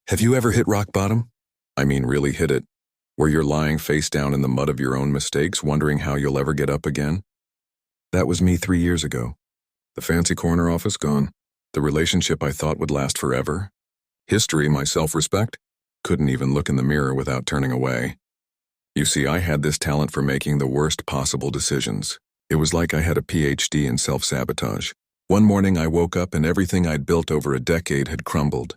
Have you ever hit rock bottom? I mean, really hit it, where you're lying face down in the mud of your own mistakes, wondering how you'll ever get up again? That was me 3 years ago. The fancy corner office gone. The relationship I thought would last forever. History, my self-respect. Couldn't even look in the mirror without turning away. You see, I had this talent for making the worst possible decisions. It was like I had a PhD in self-sabotage. One morning I woke up and everything I'd built over a decade had crumbled.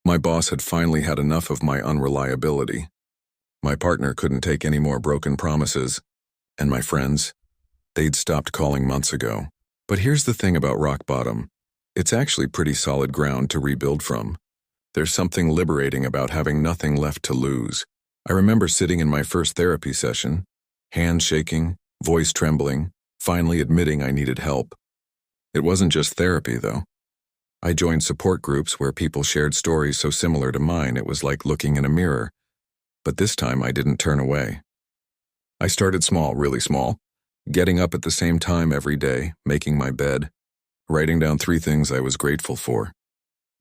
My boss had finally had enough of my unreliability. My partner couldn't take any more broken promises. And my friends, they'd stopped calling months ago. But here's the thing about rock bottom. It's actually pretty solid ground to rebuild from. There's something liberating about having nothing left to lose. I remember sitting in my first therapy session, hands shaking, voice trembling, finally admitting I needed help. It wasn't just therapy, though. I joined support groups where people shared stories so similar to mine it was like looking in a mirror. But this time I didn't turn away. I started small, really small, getting up at the same time every day, making my bed, writing down 3 things I was grateful for,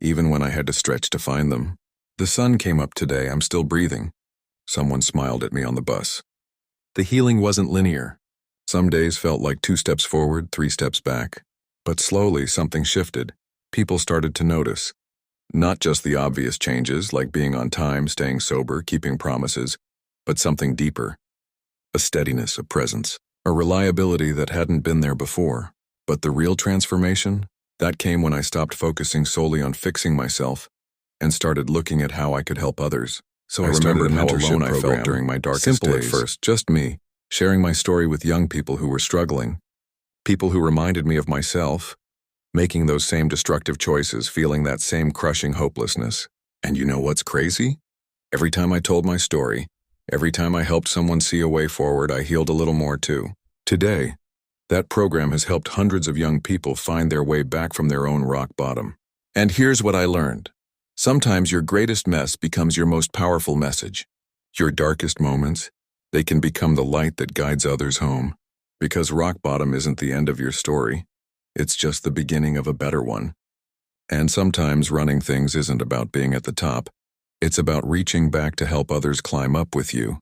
even when I had to stretch to find them. The sun came up today, I'm still breathing. Someone smiled at me on the bus. The healing wasn't linear. Some days felt like 2 steps forward, 3 steps back. But slowly something shifted. People started to notice. Not just the obvious changes, like being on time, staying sober, keeping promises, but something deeper. A steadiness, a presence, a reliability that hadn't been there before. But the real transformation, that came when I stopped focusing solely on fixing myself and started looking at how I could help others. So I remembered how alone I felt during my darkest days. Simple at first, just me, sharing my story with young people who were struggling. People who reminded me of myself, making those same destructive choices, feeling that same crushing hopelessness. And you know what's crazy? Every time I told my story, every time I helped someone see a way forward, I healed a little more too. Today, that program has helped hundreds of young people find their way back from their own rock bottom. And here's what I learned. Sometimes your greatest mess becomes your most powerful message. Your darkest moments, they can become the light that guides others home. Because rock bottom isn't the end of your story. It's just the beginning of a better one. And sometimes running things isn't about being at the top. It's about reaching back to help others climb up with you.